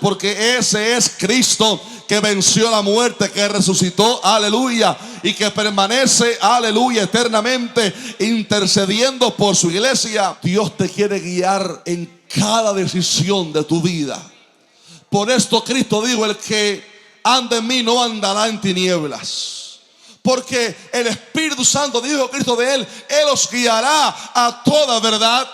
Porque ese es Cristo que venció la muerte, que resucitó, aleluya, y que permanece, aleluya, eternamente intercediendo por su iglesia. Dios te quiere guiar en cada decisión de tu vida. Por esto Cristo dijo: el que anda en mí no andará en tinieblas. Porque el Espíritu Santo, dijo Cristo de él os guiará a toda verdad.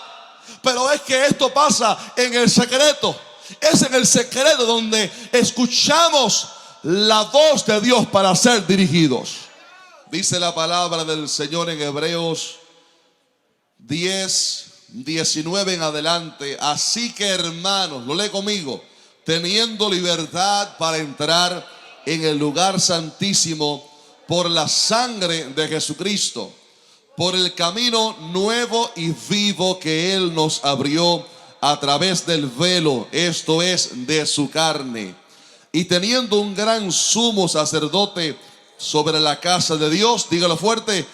Pero es que esto pasa en el secreto. Es en el secreto donde escuchamos la voz de Dios para ser dirigidos. Dice la palabra del Señor en Hebreos 10, 19 en adelante: así que, hermanos, lo lee conmigo, teniendo libertad para entrar en el lugar santísimo por la sangre de Jesucristo, por el camino nuevo y vivo que Él nos abrió a través del velo, esto es, de su carne, y teniendo un gran sumo sacerdote sobre la casa de Dios, dígalo fuerte,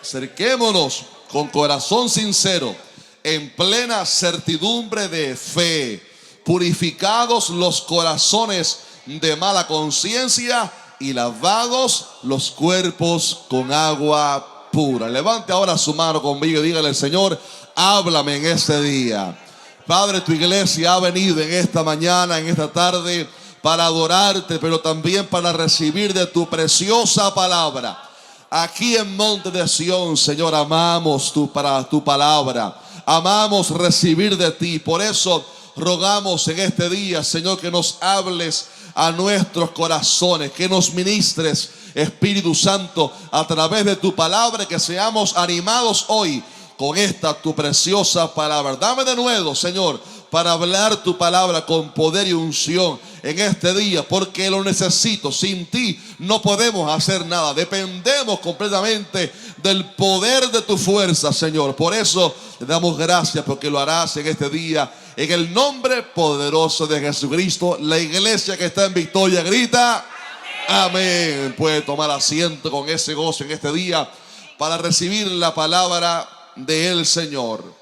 acerquémonos con corazón sincero, en plena certidumbre de fe, purificados los corazones de mala conciencia y lavados los cuerpos con agua pura. Levante ahora su mano conmigo y dígale: Señor, háblame en este día. Padre, tu iglesia ha venido en esta mañana, en esta tarde, para adorarte, pero también para recibir de tu preciosa palabra. Aquí en Monte de Sión, Señor, amamos tu palabra, amamos recibir de ti. Por eso rogamos en este día, Señor, que nos hables a nuestros corazones, que nos ministres, Espíritu Santo, a través de tu palabra, que seamos animados hoy con esta tu preciosa palabra. Dame de nuevo, Señor, para hablar tu palabra con poder y unción en este día, porque lo necesito. Sin ti no podemos hacer nada. Dependemos completamente del poder de tu fuerza, Señor. Por eso te damos gracias, porque lo harás en este día, en el nombre poderoso de Jesucristo. La iglesia que está en victoria grita amén. Amén. Puede tomar asiento con ese gozo en este día para recibir la palabra del Señor.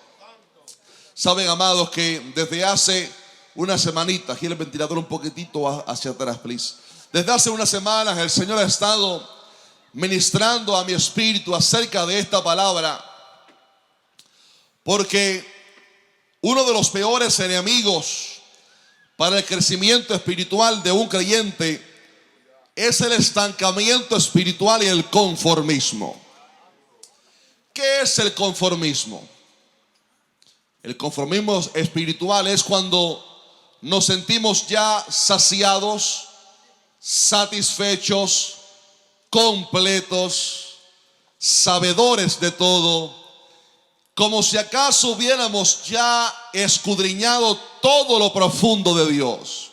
Saben, amados, que desde hace una semanita, gira el ventilador un poquitito hacia atrás, please. Desde hace unas semanas el Señor ha estado ministrando a mi espíritu acerca de esta palabra, porque uno de los peores enemigos para el crecimiento espiritual de un creyente es el estancamiento espiritual y el conformismo. ¿Qué es el conformismo? El conformismo espiritual es cuando nos sentimos ya saciados, satisfechos, completos, sabedores de todo, como si acaso hubiéramos ya escudriñado todo lo profundo de Dios.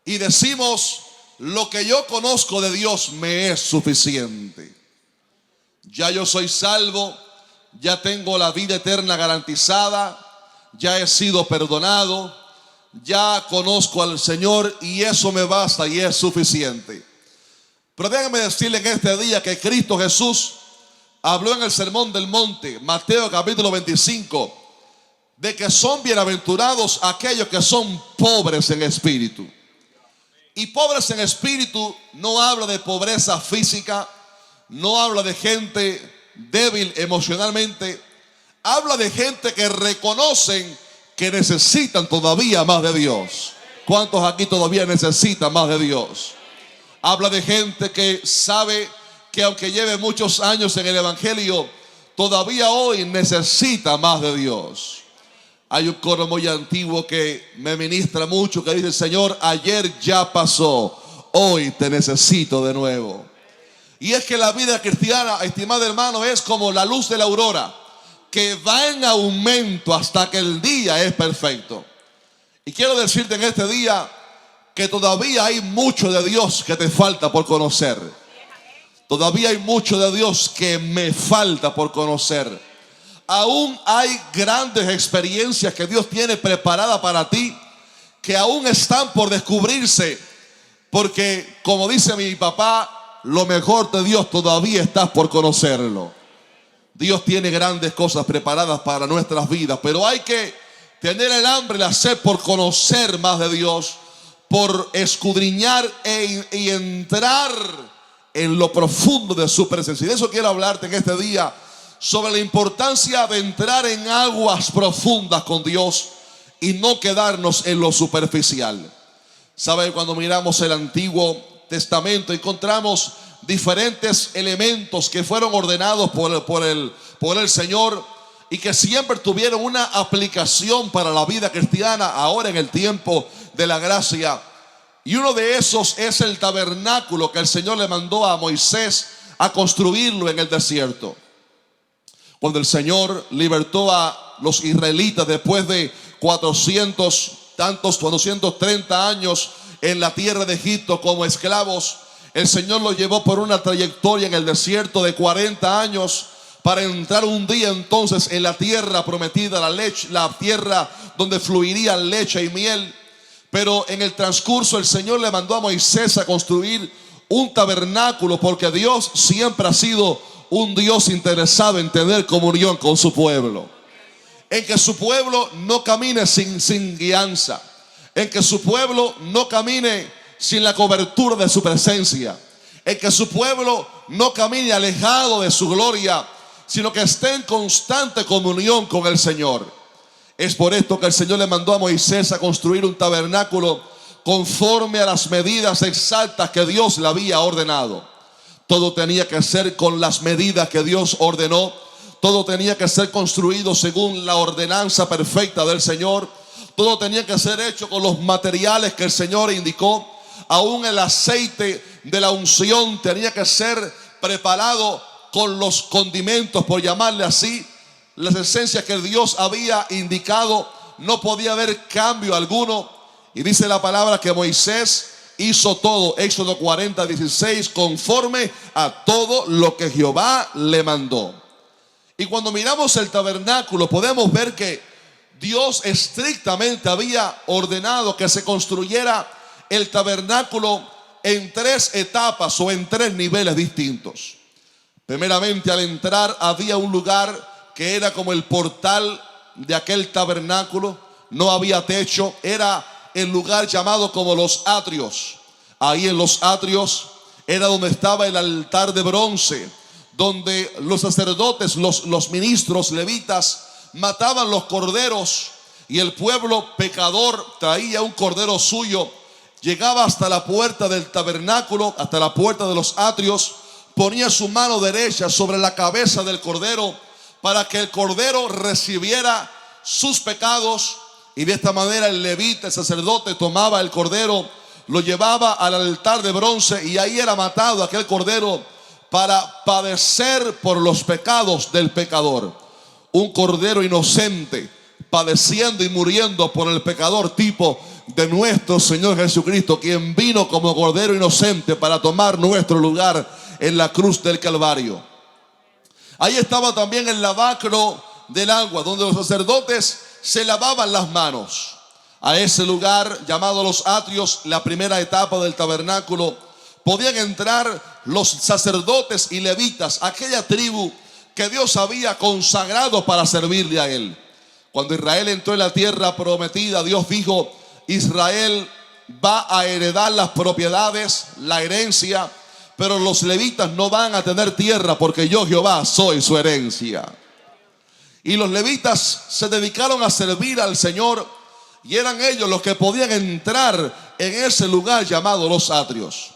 Y decimos: lo que yo conozco de Dios me es suficiente. Ya yo soy salvo, ya tengo la vida eterna garantizada, ya he sido perdonado, ya conozco al Señor y eso me basta y es suficiente. Pero déjenme decirle en este día que Cristo Jesús habló en el Sermón del Monte, Mateo capítulo 25, de que son bienaventurados aquellos que son pobres en espíritu. Y pobres en espíritu no habla de pobreza física, no habla de gente débil emocionalmente, habla de gente que reconocen que necesitan todavía más de Dios. ¿Cuántos aquí todavía necesitan más de Dios? Habla de gente que sabe que aunque lleve muchos años en el evangelio, todavía hoy necesita más de Dios. Hay un coro muy antiguo que me ministra mucho, que dice: Señor, ayer ya pasó, hoy te necesito de nuevo. Y es que la vida cristiana, estimado hermano, es como la luz de la aurora, que va en aumento hasta que el día es perfecto. Y quiero decirte en este día que todavía hay mucho de Dios que te falta por conocer. Todavía hay mucho de Dios que me falta por conocer. Aún hay grandes experiencias que Dios tiene preparadas para ti, que aún están por descubrirse. Porque, como dice mi papá, lo mejor de Dios todavía estás por conocerlo. Dios tiene grandes cosas preparadas para nuestras vidas, pero hay que tener el hambre y la sed por conocer más de Dios, por escudriñar y entrar en lo profundo de su presencia. Y de eso quiero hablarte en este día, sobre la importancia de entrar en aguas profundas con Dios y no quedarnos en lo superficial. ¿Sabe? Cuando miramos el Antiguo Testamento encontramos diferentes elementos que fueron ordenados por el Señor y que siempre tuvieron una aplicación para la vida cristiana ahora en el tiempo de la gracia. Y uno de esos es el tabernáculo que el Señor le mandó a Moisés a construirlo en el desierto. Cuando el Señor libertó a los israelitas después de 430 años en la tierra de Egipto como esclavos, el Señor los llevó por una trayectoria en el desierto de 40 años para entrar un día entonces en la tierra prometida, la tierra donde fluiría leche y miel. Pero en el transcurso el Señor le mandó a Moisés a construir un tabernáculo, porque Dios siempre ha sido un Dios interesado en tener comunión con su pueblo, en que su pueblo no camine sin guianza, en que su pueblo no camine sin la cobertura de su presencia, en que su pueblo no camine alejado de su gloria, sino que esté en constante comunión con el Señor. Es por esto que el Señor le mandó a Moisés a construir un tabernáculo conforme a las medidas exactas que Dios le había ordenado. Todo tenía que ser con las medidas que Dios ordenó. Todo tenía que ser construido según la ordenanza perfecta del Señor. Todo tenía que ser hecho con los materiales que el Señor indicó. Aún el aceite de la unción tenía que ser preparado con los condimentos, por llamarle así, las esencias que Dios había indicado. No podía haber cambio alguno. Y dice la palabra que Moisés hizo todo, Éxodo 40:16, conforme a todo lo que Jehová le mandó. Y cuando miramos el tabernáculo podemos ver que Dios estrictamente había ordenado que se construyera el tabernáculo en 3 etapas o en 3 niveles distintos. Primeramente, al entrar había un lugar que era como el portal de aquel tabernáculo. No había techo, era el lugar llamado como los atrios. Ahí en los atrios era donde estaba el altar de bronce, donde los sacerdotes, los ministros levitas mataban los corderos, y el pueblo pecador traía un cordero suyo, llegaba hasta la puerta del tabernáculo, hasta la puerta de los atrios, ponía su mano derecha sobre la cabeza del cordero para que el cordero recibiera sus pecados. Y de esta manera el levita, el sacerdote, tomaba el cordero, lo llevaba al altar de bronce, y ahí era matado aquel cordero para padecer por los pecados del pecador. Un cordero inocente padeciendo y muriendo por el pecador, tipo de nuestro Señor Jesucristo, quien vino como cordero inocente para tomar nuestro lugar en la cruz del Calvario. Ahí estaba también el lavacro del agua, donde los sacerdotes se lavaban las manos. A ese lugar llamado los atrios, la primera etapa del tabernáculo, podían entrar los sacerdotes y levitas, aquella tribu que Dios había consagrado para servirle a él. Cuando Israel entró en la tierra prometida, Dios dijo: Israel va a heredar las propiedades, la herencia, pero los levitas no van a tener tierra, porque yo, Jehová, soy su herencia. Y los levitas se dedicaron a servir al Señor, y eran ellos los que podían entrar en ese lugar llamado los atrios.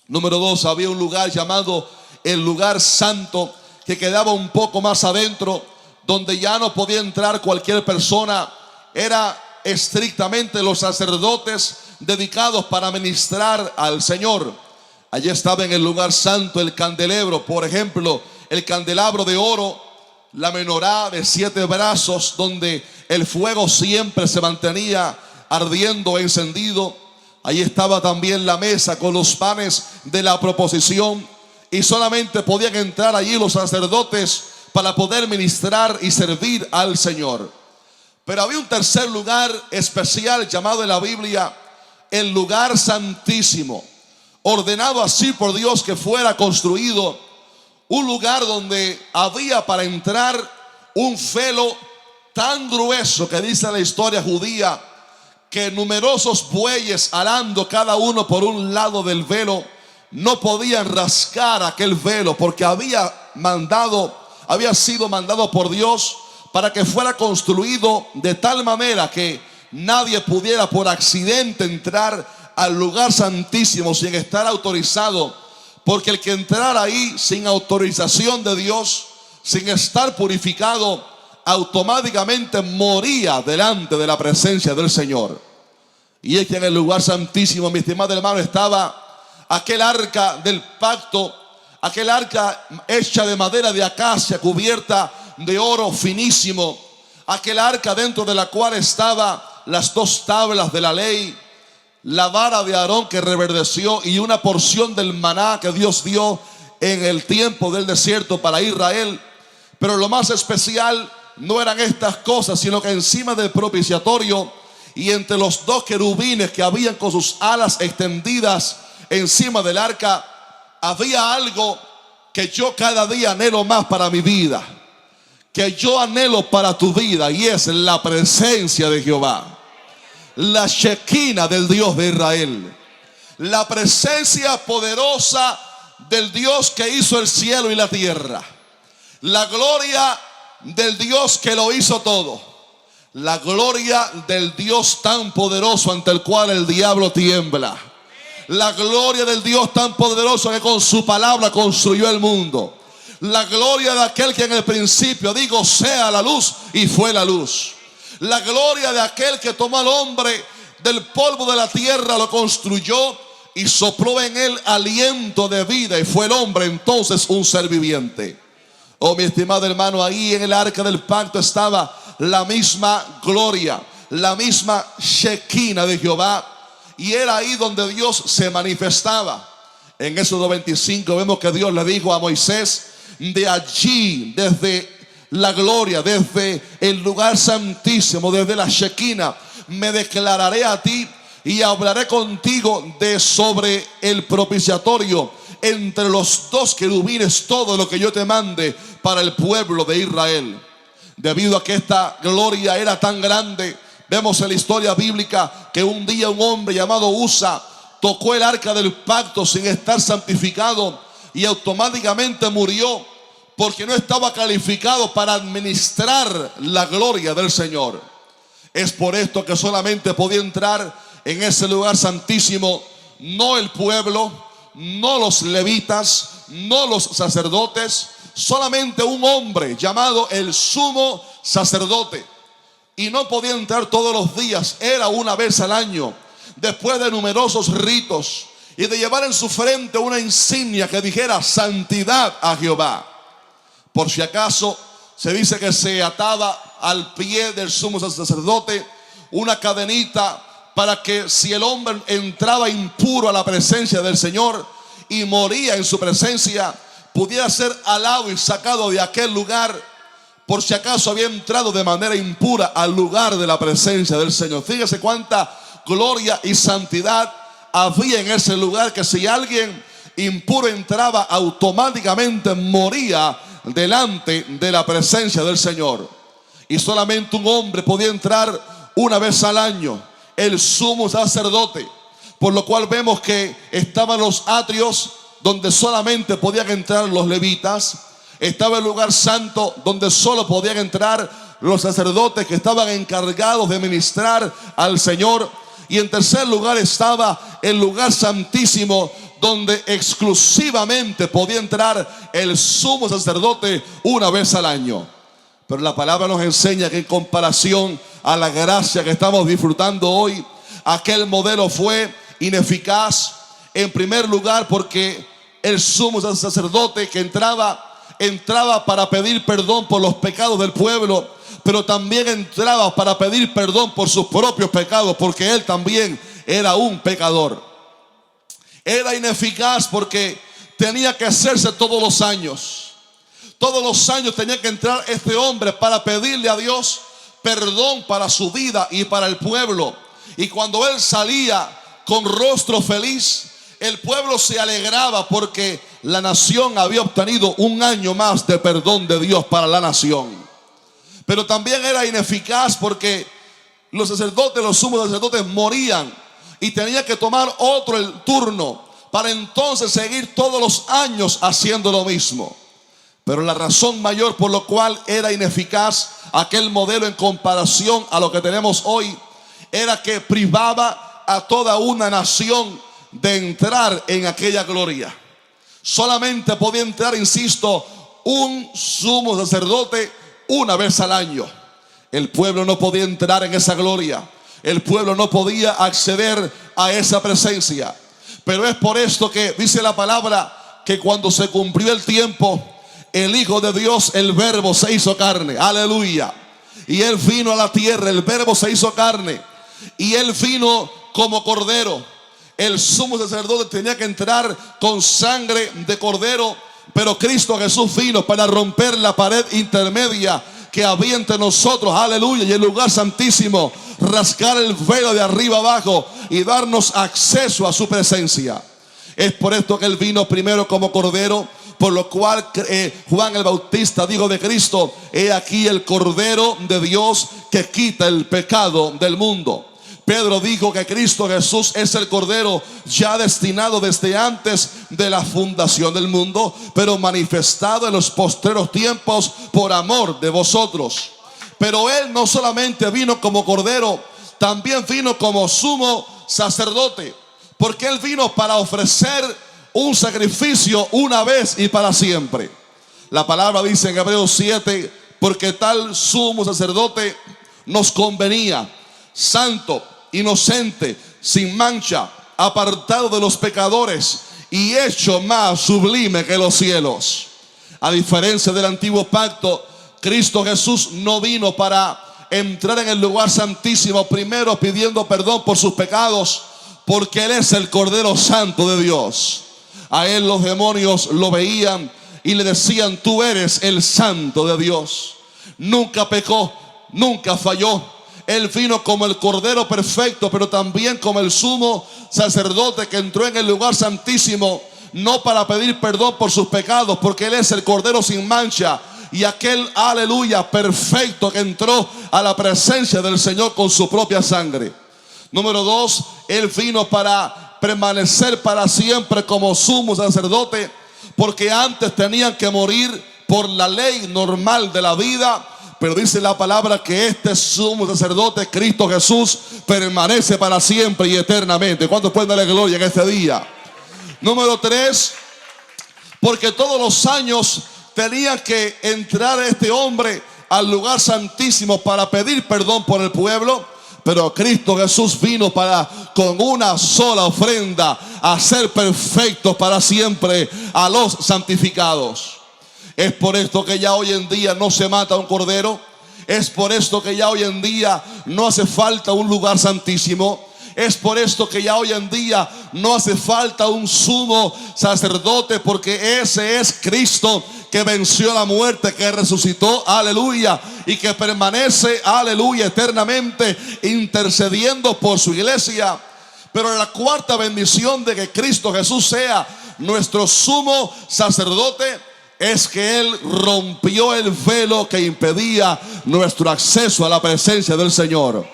Número 2, había un lugar llamado el lugar santo, que quedaba un poco más adentro, donde ya no podía entrar cualquier persona. Era estrictamente los sacerdotes dedicados para ministrar al Señor. Allí estaba en el lugar santo el candelabro, por ejemplo, el candelabro de oro, la menorá de 7 brazos, donde el fuego siempre se mantenía ardiendo, encendido. Allí estaba también la mesa con los panes de la proposición, y solamente podían entrar allí los sacerdotes para poder ministrar y servir al Señor. Pero había un tercer lugar especial llamado en la Biblia el lugar santísimo, ordenado así por Dios que fuera construido, un lugar donde había para entrar un velo tan grueso que dice la historia judía que numerosos bueyes arando cada uno por un lado del velo no podían rascar aquel velo, porque había sido mandado por Dios para que fuera construido de tal manera que nadie pudiera por accidente entrar al lugar santísimo sin estar autorizado, porque el que entrara ahí sin autorización de Dios, sin estar purificado, automáticamente moría delante de la presencia del Señor. Y es que en el lugar santísimo, mi estimado hermano, estaba aquel arca del pacto, aquel arca hecha de madera de acacia, cubierta de oro finísimo, aquel arca dentro de la cual estaban las 2 tablas de la ley, la vara de Aarón que reverdeció y una porción del maná que Dios dio en el tiempo del desierto para Israel. Pero lo más especial no eran estas cosas, sino que encima del propiciatorio y entre los 2 querubines que habían con sus alas extendidas encima del arca, había algo que yo cada día anhelo más para mi vida, que yo anhelo para tu vida, y es la presencia de Jehová, la Shekinah del Dios de Israel, la presencia poderosa del Dios que hizo el cielo y la tierra, la gloria del Dios que lo hizo todo, la gloria del Dios tan poderoso ante el cual el diablo tiembla, la gloria del Dios tan poderoso que con su palabra construyó el mundo, la gloria de aquel que en el principio digo sea la luz y fue la luz, la gloria de aquel que tomó al hombre del polvo de la tierra, lo construyó y sopló en él aliento de vida, y fue el hombre entonces un ser viviente. Oh, mi estimado hermano, ahí en el arca del pacto estaba la misma gloria, la misma Shekinah de Jehová, y era ahí donde Dios se manifestaba. En Éxodo 25 vemos que Dios le dijo a Moisés: de allí, desde la gloria, desde el lugar santísimo, desde la Shekinah, me declararé a ti y hablaré contigo de sobre el propiciatorio, entre los 2 querubines, todo lo que yo te mande para el pueblo de Israel. Debido a que esta gloria era tan grande, vemos en la historia bíblica que un día un hombre llamado Usa tocó el arca del pacto sin estar santificado y automáticamente murió, porque no estaba calificado para administrar la gloria del Señor. Es por esto que solamente podía entrar en ese lugar santísimo no el pueblo, no los levitas, no los sacerdotes, solamente un hombre llamado el sumo sacerdote. Y no podía entrar todos los días, era una vez al año, después de numerosos ritos y de llevar en su frente una insignia que dijera santidad a Jehová. Por si acaso, se dice que se ataba al pie del sumo sacerdote una cadenita para que si el hombre entraba impuro a la presencia del Señor y moría en su presencia, pudiera ser alado y sacado de aquel lugar, por si acaso había entrado de manera impura al lugar de la presencia del Señor. Fíjese cuánta gloria y santidad había en ese lugar, que si alguien impuro entraba, automáticamente moría delante de la presencia del Señor. Y solamente un hombre podía entrar una vez al año, el sumo sacerdote, por lo cual vemos que estaban los atrios donde solamente podían entrar los levitas, estaba el lugar santo donde solo podían entrar los sacerdotes que estaban encargados de ministrar al Señor, y en tercer lugar estaba el lugar santísimo donde exclusivamente podía entrar el sumo sacerdote una vez al año. Pero la palabra nos enseña que en comparación a la gracia que estamos disfrutando hoy, aquel modelo fue ineficaz. En primer lugar porque el sumo sacerdote que entraba para pedir perdón por los pecados del pueblo, pero también entraba para pedir perdón por sus propios pecados, porque él también era un pecador. Era ineficaz porque tenía que hacerse todos los años. Todos los años tenía que entrar este hombre para pedirle a Dios perdón para su vida y para el pueblo. Y cuando él salía con rostro feliz, el pueblo se alegraba porque la nación había obtenido un año más de perdón de Dios para la nación. pero también era ineficaz porque los sacerdotes, los sumos sacerdotes morían y tenía que tomar otro el turno para entonces seguir todos los años haciendo lo mismo. Pero la razón mayor por lo cual era ineficaz aquel modelo en comparación a lo que tenemos hoy era que privaba a toda una nación de entrar en aquella gloria. Solamente podía entrar, insisto, un sumo sacerdote una vez al año. El pueblo no podía entrar en esa gloria. El pueblo no podía acceder a esa presencia. Pero es por esto que dice la palabra que cuando se cumplió el tiempo, el Hijo de Dios, el Verbo, se hizo carne. Aleluya. Y Él vino a la tierra, el Verbo se hizo carne. Y Él vino como cordero. El sumo sacerdote tenía que entrar con sangre de cordero, pero Cristo Jesús vino para romper la pared intermedia que había entre nosotros, aleluya, y el lugar santísimo, rasgar el velo de arriba abajo y darnos acceso a su presencia. Es por esto que Él vino primero como cordero, por lo cual Juan el Bautista dijo de Cristo: he aquí el Cordero de Dios que quita el pecado del mundo. Pedro dijo que Cristo Jesús es el Cordero ya destinado desde antes de la fundación del mundo, pero manifestado en los postreros tiempos por amor de vosotros. Pero Él no solamente vino como Cordero, también vino como sumo sacerdote, porque Él vino para ofrecer un sacrificio una vez y para siempre. La palabra dice en Hebreos 7: porque tal sumo sacerdote nos convenía, santo, inocente, sin mancha, apartado de los pecadores y hecho más sublime que los cielos. A diferencia del antiguo pacto, Cristo Jesús no vino para entrar en el lugar santísimo primero pidiendo perdón por sus pecados, porque Él es el Cordero Santo de Dios. A Él los demonios lo veían y le decían: tú eres el Santo de Dios. Nunca pecó, nunca falló. Él vino como el Cordero perfecto, pero también como el sumo sacerdote que entró en el lugar santísimo, no para pedir perdón por sus pecados, porque Él es el Cordero sin mancha y aquel, aleluya, perfecto, que entró a la presencia del Señor con su propia sangre. Número 2, Él vino para permanecer para siempre como sumo sacerdote, porque antes tenían que morir por la ley normal de la vida. Pero dice la palabra que este sumo sacerdote, Cristo Jesús, permanece para siempre y eternamente. ¿Cuántos pueden darle gloria en este día? Número 3, porque todos los años tenía que entrar este hombre al lugar santísimo para pedir perdón por el pueblo. Pero Cristo Jesús vino para, con una sola ofrenda, a ser perfectos para siempre a los santificados. Es por esto que ya hoy en día no se mata un cordero. Es por esto que ya hoy en día no hace falta un lugar santísimo. Es por esto que ya hoy en día no hace falta un sumo sacerdote, porque ese es Cristo que venció la muerte, que resucitó, aleluya, y que permanece, aleluya, eternamente intercediendo por su iglesia. Pero la cuarta bendición de que Cristo Jesús sea nuestro sumo sacerdote es que Él rompió el velo que impedía nuestro acceso a la presencia del Señor.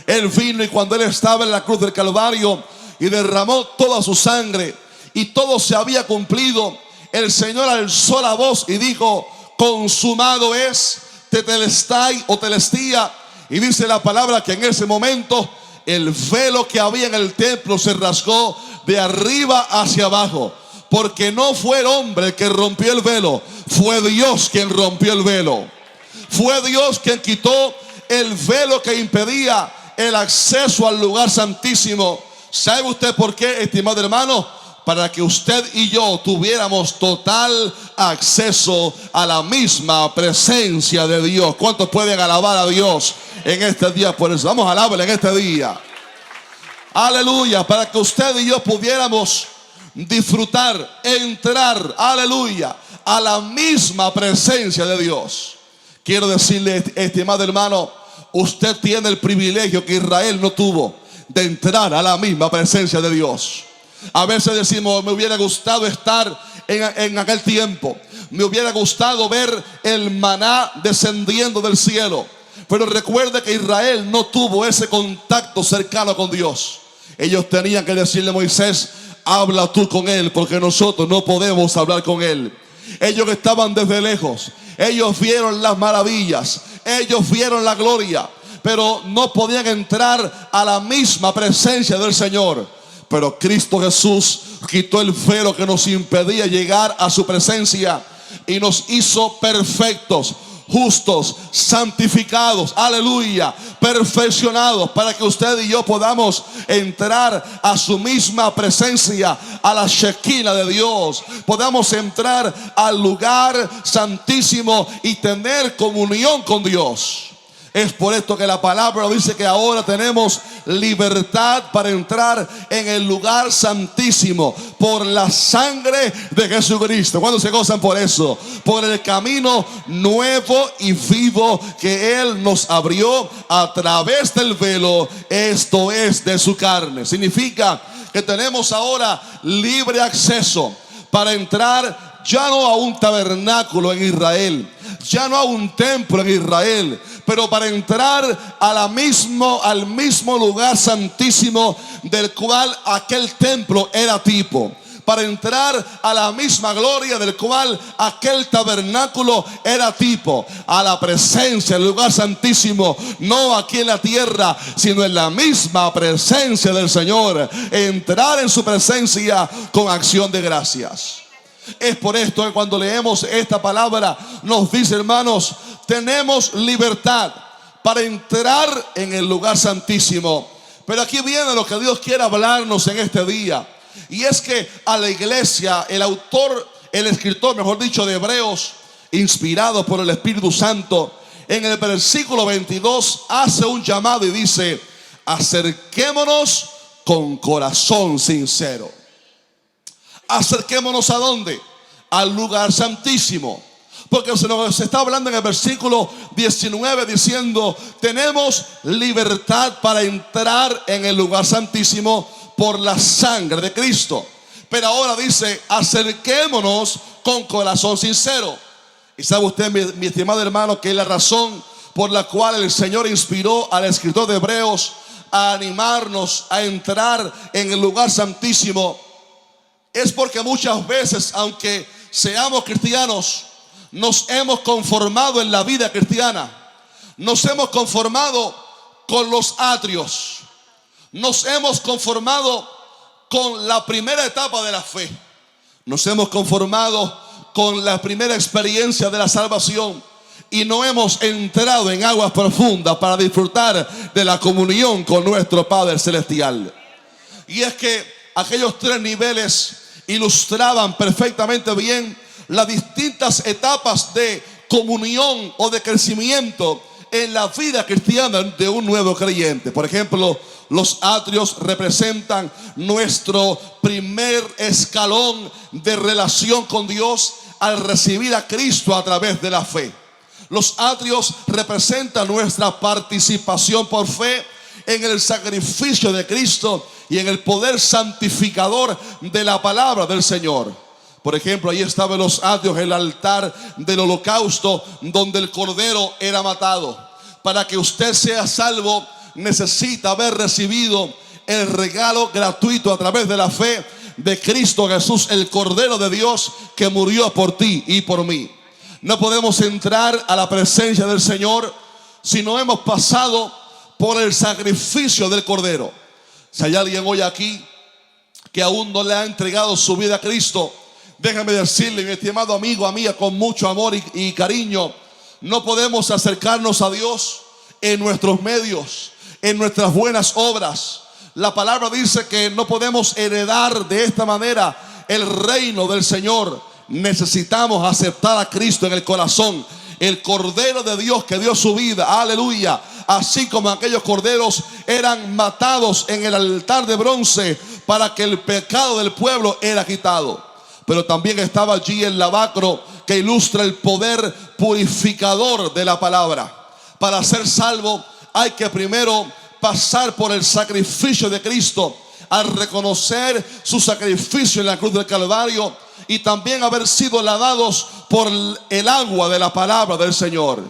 Él vino, y cuando Él estaba en la cruz del Calvario y derramó toda su sangre y todo se había cumplido, el Señor alzó la voz y dijo: consumado es, tetelestai o telestía. Y dice la palabra que en ese momento el velo que había en el templo se rasgó de arriba hacia abajo. Porque no fue el hombre el que rompió el velo, fue Dios quien rompió el velo. Fue Dios quien quitó el velo que impedía el acceso al lugar santísimo. ¿Sabe usted por qué, estimado hermano? Para que usted y yo tuviéramos total acceso a la misma presencia de Dios. ¿Cuántos pueden alabar a Dios en este día? Por eso vamos a alabarle en este día. Aleluya, para que usted y yo pudiéramos disfrutar, entrar, aleluya, a la misma presencia de Dios. Quiero decirle, estimado hermano, usted tiene el privilegio que Israel no tuvo, de entrar a la misma presencia de Dios. A veces decimos: me hubiera gustado estar en aquel tiempo, Me hubiera gustado ver el maná descendiendo del cielo. Pero recuerde que Israel no tuvo ese contacto cercano con Dios. Ellos tenían que decirle a Moisés: habla tú con él, porque nosotros no podemos hablar con él. Ellos estaban desde lejos. Ellos vieron las maravillas, ellos vieron la gloria, pero no podían entrar a la misma presencia del Señor. Pero Cristo Jesús quitó el velo que nos impedía llegar a su presencia y nos hizo perfectos, justos, santificados, aleluya, perfeccionados, para que usted y yo podamos entrar a su misma presencia, a la Shekinah de Dios. Podamos entrar al lugar santísimo y tener comunión con Dios. Es por esto que la palabra dice que ahora tenemos libertad para entrar en el lugar santísimo por la sangre de Jesucristo. ¿Cuándo se gozan por eso? Por el camino nuevo y vivo que Él nos abrió a través del velo, esto es, de su carne. Significa que tenemos ahora libre acceso para entrar ya no a un tabernáculo en Israel, ya no a un templo en Israel, pero para entrar al mismo lugar santísimo del cual aquel templo era tipo. Para entrar a la misma gloria del cual aquel tabernáculo era tipo. A la presencia del lugar santísimo, no aquí en la tierra, sino en la misma presencia del Señor. Entrar en su presencia con acción de gracias. Es por esto que cuando leemos esta palabra nos dice, hermanos, tenemos libertad para entrar en el lugar santísimo. Pero aquí viene lo que Dios quiere hablarnos en este día. Y es que a la iglesia, el escritor, mejor dicho, de Hebreos, inspirado por el Espíritu Santo, en el versículo 22 hace un llamado y dice: acerquémonos con corazón sincero. Acerquémonos ¿a dónde? Al lugar santísimo. Porque se nos está hablando en el versículo 19 diciendo: tenemos libertad para entrar en el lugar santísimo por la sangre de Cristo. Pero ahora dice: acerquémonos con corazón sincero. Y sabe usted, mi estimado hermano, que es la razón por la cual el Señor inspiró al escritor de Hebreos a animarnos a entrar en el lugar santísimo. Es porque muchas veces, aunque seamos cristianos, nos hemos conformado en la vida cristiana. Nos hemos conformado con los atrios. Nos hemos conformado con la primera etapa de la fe. Nos hemos conformado con la primera experiencia de la salvación. Y no hemos entrado en aguas profundas para disfrutar de la comunión con nuestro Padre Celestial. Y es que aquellos tres niveles ilustraban perfectamente bien las distintas etapas de comunión o de crecimiento en la vida cristiana de un nuevo creyente. Por ejemplo, los atrios representan nuestro primer escalón de relación con Dios al recibir a Cristo a través de la fe. Los atrios representan nuestra participación por fe en el sacrificio de Cristo y en el poder santificador de la palabra del Señor. Por ejemplo, ahí estaba en los atrios el altar del holocausto donde el cordero era matado. Para que usted sea salvo, necesita haber recibido el regalo gratuito a través de la fe de Cristo Jesús, el Cordero de Dios que murió por ti y por mí. No podemos entrar a la presencia del Señor si no hemos pasado por el sacrificio del Cordero. Si hay alguien hoy aquí que aún no le ha entregado su vida a Cristo, déjame decirle, mi estimado amigo, amiga, con mucho amor y cariño, no podemos acercarnos a Dios en nuestros medios, en nuestras buenas obras. La palabra dice que no podemos heredar de esta manera el reino del Señor. Necesitamos aceptar a Cristo en el corazón, el Cordero de Dios que dio su vida, aleluya. Así como aquellos corderos eran matados en el altar de bronce para que el pecado del pueblo era quitado. Pero también estaba allí el lavacro que ilustra el poder purificador de la palabra. Para ser salvo hay que primero pasar por el sacrificio de Cristo. Al reconocer su sacrificio en la cruz del Calvario, y también haber sido lavados por el agua de la palabra del Señor.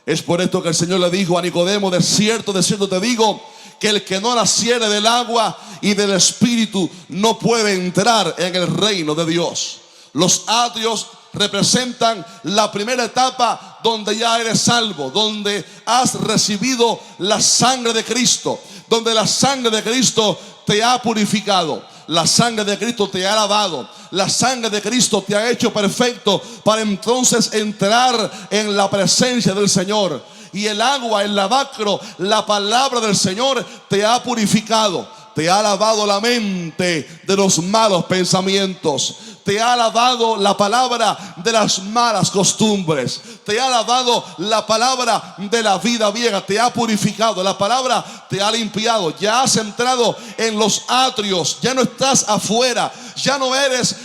Es por esto que el Señor le dijo a Nicodemo: de cierto te digo, que el que no naciere del agua y del Espíritu no puede entrar en el reino de Dios. Los atrios representan la primera etapa donde ya eres salvo, donde has recibido la sangre de Cristo, donde la sangre de Cristo te ha purificado, la sangre de Cristo te ha lavado, la sangre de Cristo te ha hecho perfecto para entonces entrar en la presencia del Señor. Y el agua, el lavacro, la palabra del Señor te ha purificado, te ha lavado la mente de los malos pensamientos, te ha lavado la palabra de las malas costumbres, te ha lavado la palabra de la vida vieja, te ha purificado, la palabra te ha limpiado. Ya has entrado en los atrios, ya no estás afuera, ya no eres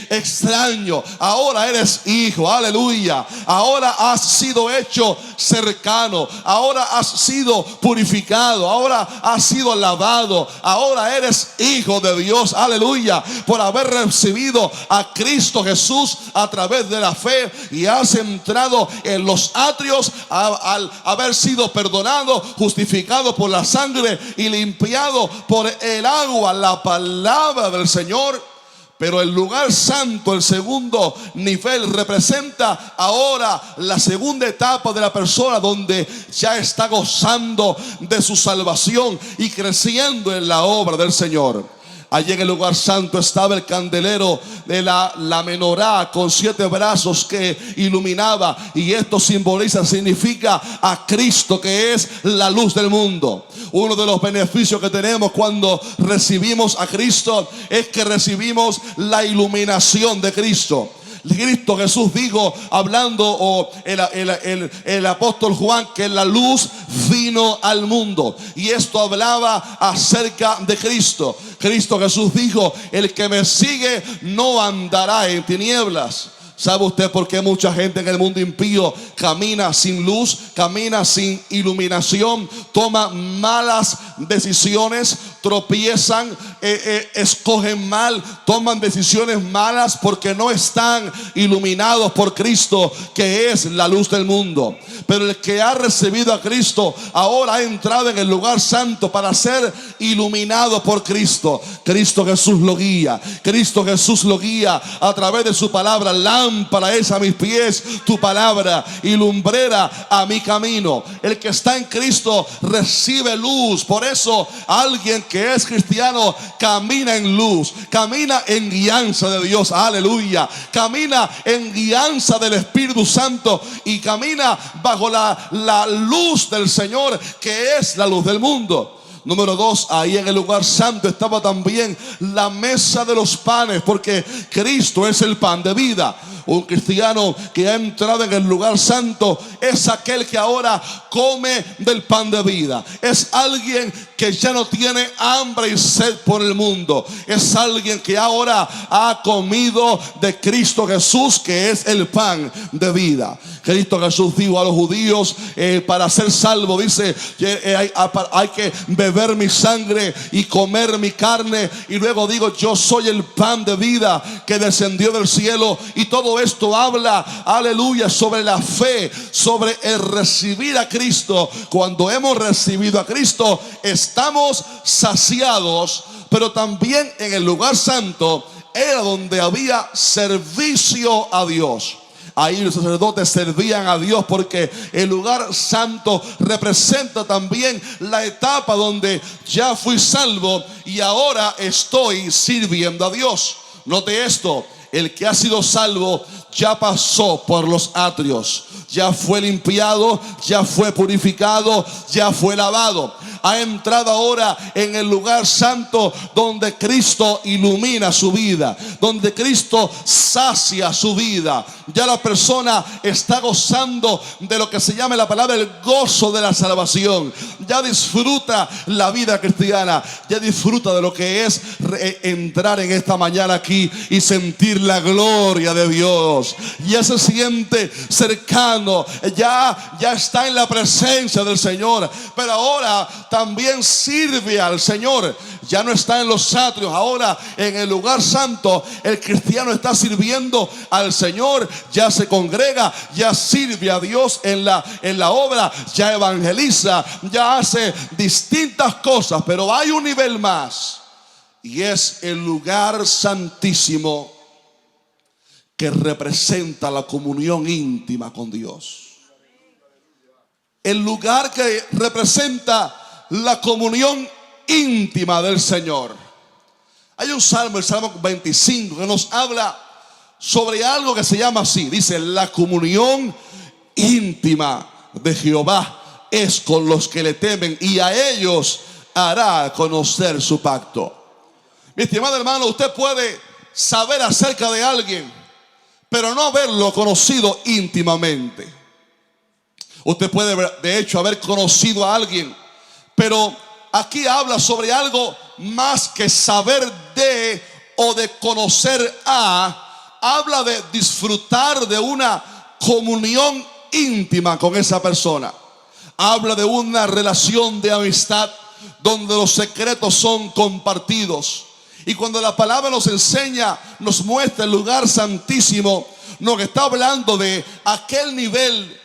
extraño, ahora eres hijo, aleluya. Ahora has sido hecho cercano, ahora has sido purificado, ahora has sido lavado, ahora eres hijo de Dios, aleluya, por haber recibido a Cristo Jesús a través de la fe, y has entrado en los atrios al haber sido perdonado, justificado por la sangre y limpiado por el agua, la palabra del Señor. Pero el lugar santo, el segundo nivel, representa ahora la segunda etapa de la persona, donde ya está gozando de su salvación y creciendo en la obra del Señor. Allí en el lugar santo estaba el candelero de la menorá con 7 brazos que iluminaba, y esto significa a Cristo, que es la luz del mundo. Uno de los beneficios que tenemos cuando recibimos a Cristo es que recibimos la iluminación de Cristo. Cristo Jesús dijo, hablando el apóstol Juan, que la luz vino al mundo, y esto hablaba acerca de Cristo. Cristo Jesús dijo: el que me sigue no andará en tinieblas. ¿Sabe usted por qué mucha gente en el mundo impío camina sin luz, camina sin iluminación, toma malas decisiones, tropiezan, escogen mal, toman decisiones malas porque no están iluminados por Cristo, que es la luz del mundo? Pero el que ha recibido a Cristo ahora ha entrado en el lugar santo para ser iluminado por Cristo. Cristo Jesús lo guía, Cristo Jesús lo guía a través de su palabra. Lámpara es a mis pies tu palabra y lumbrera a mi camino. El que está en Cristo recibe luz. Por eso alguien que es cristiano camina en luz, camina en guianza de Dios, aleluya, camina en guianza del Espíritu Santo y camina bajo la luz del Señor, que es la luz del mundo. Número 2, ahí en el lugar santo estaba también la mesa de los panes, porque Cristo es el pan de vida. Un cristiano que ha entrado en el lugar santo es aquel que ahora come del pan de vida. Es alguien que ya no tiene hambre y sed por el mundo. Es alguien que ahora ha comido de Cristo Jesús, que es el pan de vida. Cristo Jesús dijo a los judíos, para ser salvo, dice, hay que beber mi sangre y comer mi carne. Y luego digo, yo soy el pan de vida que descendió del cielo. Y todo esto habla, aleluya, sobre la fe, sobre el recibir a Cristo. Cuando hemos recibido a Cristo, estamos saciados. Pero también en el lugar santo era donde había servicio a Dios. Ahí los sacerdotes servían a Dios, porque el lugar santo representa también la etapa donde ya fui salvo y ahora estoy sirviendo a Dios. Note esto: el que ha sido salvo ya pasó por los atrios, ya fue limpiado, ya fue purificado, ya fue lavado. Ha entrado ahora en el lugar santo, donde Cristo ilumina su vida, donde Cristo sacia su vida. Ya la persona está gozando de lo que se llama en la palabra el gozo de la salvación. Ya disfruta la vida cristiana, ya disfruta de lo que es entrar en esta mañana aquí y sentir la gloria de Dios. Ya se siente cercano hermano, ya está en la presencia del Señor, pero ahora también sirve al Señor. Ya no está en los atrios, ahora en el lugar santo el cristiano está sirviendo al Señor, ya se congrega, ya sirve a Dios en la obra, ya evangeliza, ya hace distintas cosas. Pero hay un nivel más, y es el lugar santísimo, que representa la comunión íntima con Dios. El lugar que representa la comunión íntima del Señor. Hay un salmo, el Salmo 25, que nos habla sobre algo que se llama así. Dice: la comunión íntima de Jehová es con los que le temen, y a ellos hará conocer su pacto. Mi estimado hermano, usted puede saber acerca de alguien, pero no haberlo conocido íntimamente. Usted puede, de hecho, haber conocido a alguien, pero aquí habla sobre algo más que saber de o de conocer a. Habla de disfrutar de una comunión íntima con esa persona. Habla de una relación de amistad donde los secretos son compartidos. Y cuando la palabra nos enseña, nos muestra el lugar santísimo, nos está hablando de aquel nivel,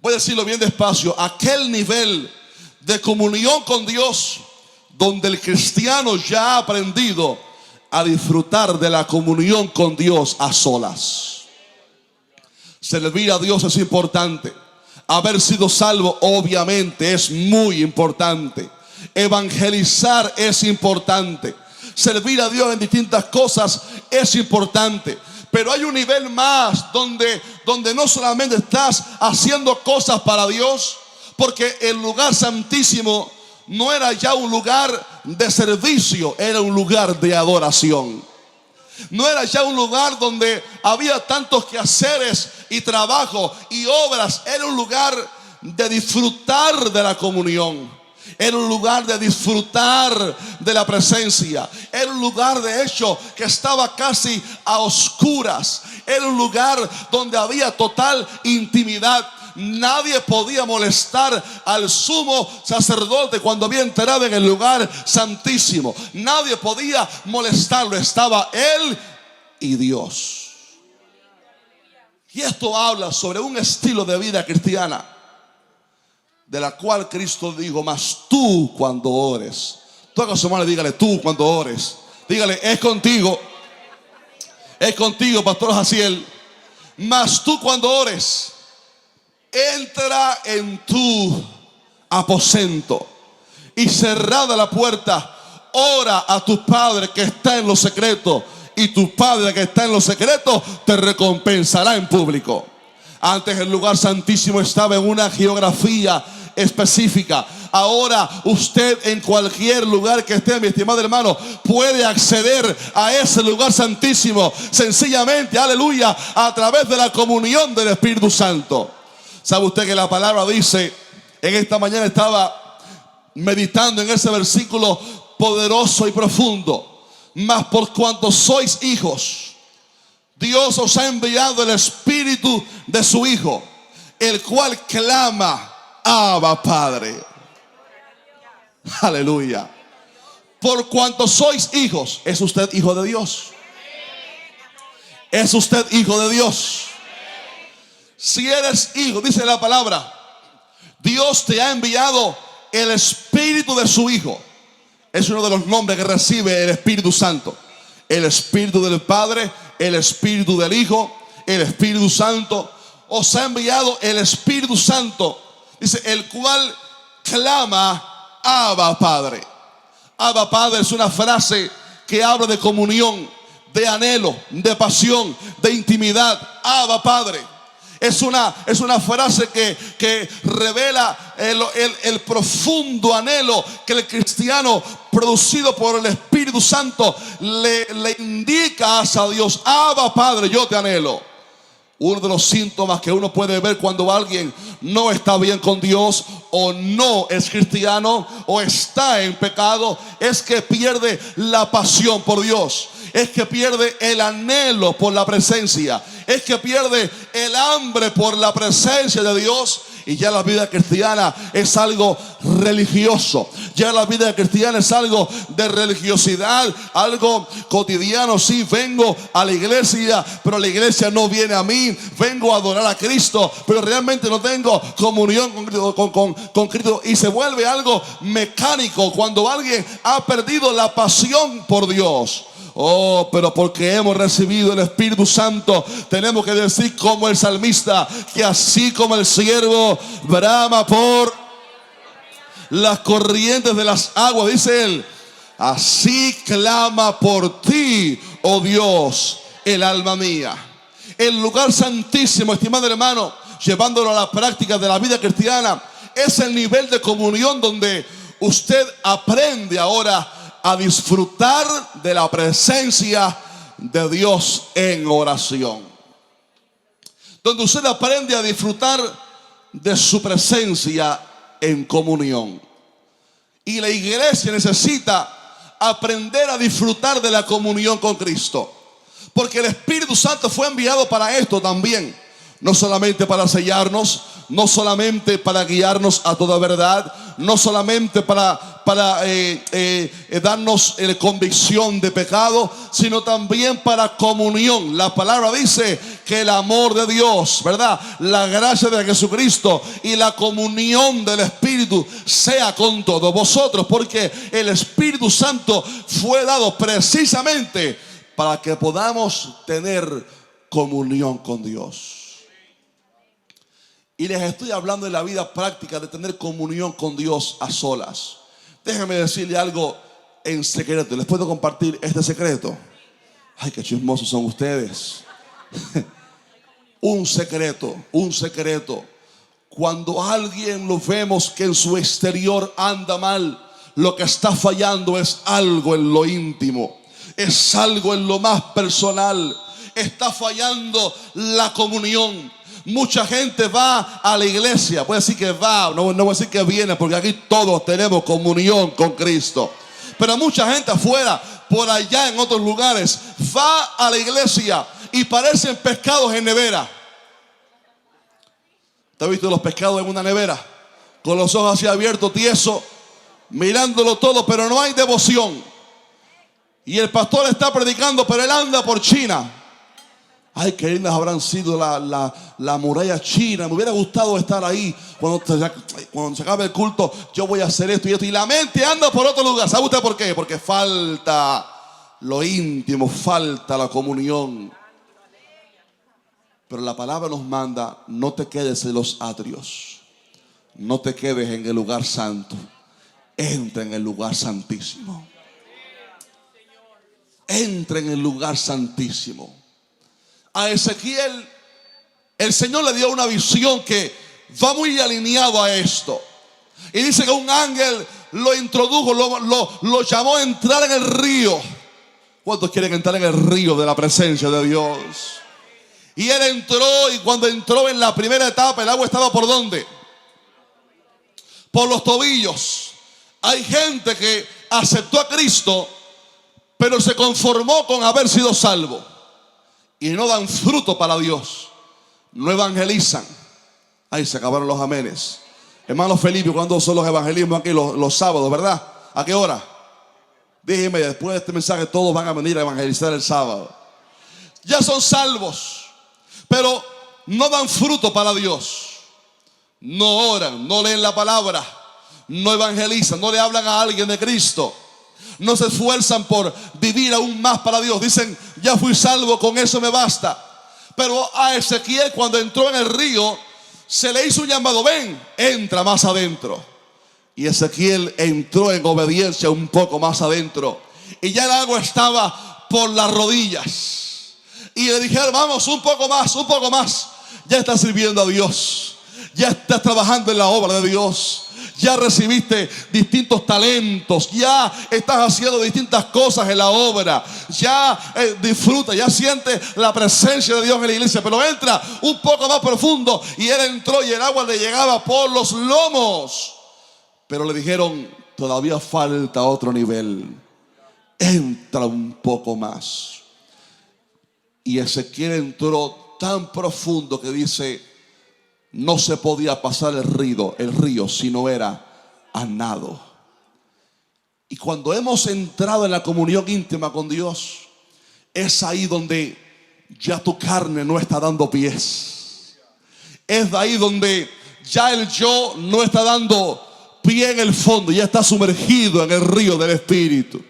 voy a decirlo bien despacio, aquel nivel de comunión con Dios, donde el cristiano ya ha aprendido a disfrutar de la comunión con Dios a solas. Servir a Dios es importante. Haber sido salvo obviamente es muy importante. Evangelizar es importante. Servir a Dios en distintas cosas es importante. Pero hay un nivel más donde no solamente estás haciendo cosas para Dios, porque el lugar santísimo no era ya un lugar de servicio, era un lugar de adoración. No era ya un lugar donde había tantos quehaceres y trabajo y obras. Era un lugar de disfrutar de la comunión. Era un lugar de disfrutar de la presencia. Era un lugar, de hecho, que estaba casi a oscuras. Era un lugar donde había total intimidad. Nadie podía molestar al sumo sacerdote cuando había entrado en el lugar santísimo. Nadie podía molestarlo. Estaba él y Dios. Y esto habla sobre un estilo de vida cristiana, de la cual Cristo dijo: mas tú cuando ores. Toca a su mano y dígale: tú cuando ores. Dígale: es contigo, pastor Jaciel. Mas tú cuando ores, entra en tu aposento y cerrada la puerta, ora a tu Padre que está en lo secreto, y tu Padre que está en lo secreto te recompensará en público. Antes el lugar santísimo estaba en una geografía específica. Ahora usted, en cualquier lugar que esté, mi estimado hermano, puede acceder a ese lugar santísimo sencillamente, aleluya, a través de la comunión del Espíritu Santo. ¿Sabe usted que la palabra dice? En esta mañana estaba meditando en ese versículo poderoso y profundo: mas por cuanto sois hijos, Dios os ha enviado el Espíritu de su Hijo, el cual clama: Abba, Padre. Aleluya. Por cuanto sois hijos, ¿es usted hijo de Dios? ¿Es usted hijo de Dios? Si eres hijo, dice la palabra, Dios te ha enviado el Espíritu de su Hijo. Es uno de los nombres que recibe el Espíritu Santo. El Espíritu del Padre, el Espíritu del Hijo, el Espíritu Santo. Os ha enviado el Espíritu Santo, dice, el cual clama: Abba, Padre. Abba, Padre es una frase que habla de comunión, de anhelo, de pasión, de intimidad. Abba, Padre. Es una frase que revela el profundo anhelo que el cristiano, producido por el Espíritu Santo, le indica hacia Dios: Abba, Padre, yo te anhelo. Uno de los síntomas que uno puede ver cuando alguien no está bien con Dios, o no es cristiano, o está en pecado, es que pierde la pasión por Dios. es que pierde el anhelo por la presencia, es que pierde el hambre por la presencia de Dios. Y ya la vida cristiana es algo religioso. Ya la vida cristiana es algo de religiosidad, algo cotidiano. Sí, vengo a la iglesia, pero la iglesia no viene a mí. Vengo a adorar a Cristo, pero realmente no tengo comunión con Cristo. Y se vuelve algo mecánico cuando alguien ha perdido la pasión por Dios. Oh, pero porque hemos recibido el Espíritu Santo, tenemos que decir como el salmista, que así como el siervo brama por las corrientes de las aguas, dice él, así clama por ti, oh Dios, el alma mía. El lugar santísimo, estimado hermano, llevándolo a la práctica de la vida cristiana, es el nivel de comunión donde usted aprende ahora a disfrutar de la presencia de Dios en oración. Donde usted aprende a disfrutar de su presencia en comunión. Y la iglesia necesita aprender a disfrutar de la comunión con Cristo. Porque el Espíritu Santo fue enviado para esto también. No solamente para sellarnos, no solamente para guiarnos a toda verdad, no solamente para darnos convicción de pecado, sino también para comunión. La palabra dice que el amor de Dios, ¿verdad?, la gracia de Jesucristo y la comunión del Espíritu sea con todos vosotros, porque el Espíritu Santo fue dado precisamente para que podamos tener comunión con Dios. Y les estoy hablando de la vida práctica de tener comunión con Dios a solas. Déjenme decirle algo en secreto. ¿Les puedo compartir este secreto? Ay, qué chismosos son ustedes. Un secreto. Cuando a alguien lo vemos que en su exterior anda mal, lo que está fallando es algo en lo íntimo, es algo en lo más personal. Está fallando la comunión. Mucha gente va a la iglesia, puede decir que va, no voy a decir que viene, porque aquí todos tenemos comunión con Cristo. Pero mucha gente afuera, por allá en otros lugares, va a la iglesia y parecen pescados en nevera. ¿Te has visto los pescados en una nevera? Con los ojos así abiertos, tiesos, mirándolo todo, pero no hay devoción. Y el pastor está predicando, pero él anda por China. Ay, qué lindas habrán sido la muralla china. Me hubiera gustado estar ahí. Cuando se acabe el culto, yo voy a hacer esto y esto. Y la mente anda por otro lugar. ¿Sabe usted por qué? Porque falta lo íntimo, falta la comunión. Pero la palabra nos manda: no te quedes en los atrios, no te quedes en el lugar santo, entra en el lugar santísimo. Entra en el lugar santísimo. A Ezequiel el Señor le dio una visión que va muy alineado a esto. Y dice que un ángel lo introdujo, lo llamó a entrar en el río. ¿Cuántos quieren entrar en el río de la presencia de Dios? Y él entró, y cuando entró en la primera etapa, el agua estaba ¿por dónde? Por los tobillos. Hay gente que aceptó a Cristo, pero se conformó con haber sido salvo. Y no dan fruto para Dios. No evangelizan. Ahí se acabaron los amenes. Hermano Felipe, ¿cuándo son los evangelismos aquí? Los sábados, ¿verdad? ¿A qué hora? Dígame, después de este mensaje todos van a venir a evangelizar el sábado. Ya son salvos, pero no dan fruto para Dios. No oran, no leen la palabra, no evangelizan, no le hablan a alguien de Cristo. No se esfuerzan por vivir aún más para Dios. Dicen, ya fui salvo, con eso me basta. Pero a Ezequiel, cuando entró en el río, se le hizo un llamado: ven, entra más adentro. Y Ezequiel entró en obediencia un poco más adentro. Y ya el agua estaba por las rodillas. Y le dijeron: vamos, un poco más, un poco más. Ya estás sirviendo a Dios. Ya estás trabajando en la obra de Dios. Ya recibiste distintos talentos. Ya estás haciendo distintas cosas en la obra. Ya disfruta, ya siente la presencia de Dios en la iglesia. Pero entra un poco más profundo. Y él entró y el agua le llegaba por los lomos. Pero le dijeron: todavía falta otro nivel. entra un poco más. Y Ezequiel entró tan profundo que dice, no se podía pasar el río si no era a nado. Y cuando hemos entrado en la comunión íntima con Dios, es ahí donde ya tu carne no está dando pies. Es de ahí donde ya el yo no está dando pie en el fondo, ya está sumergido en el río del Espíritu.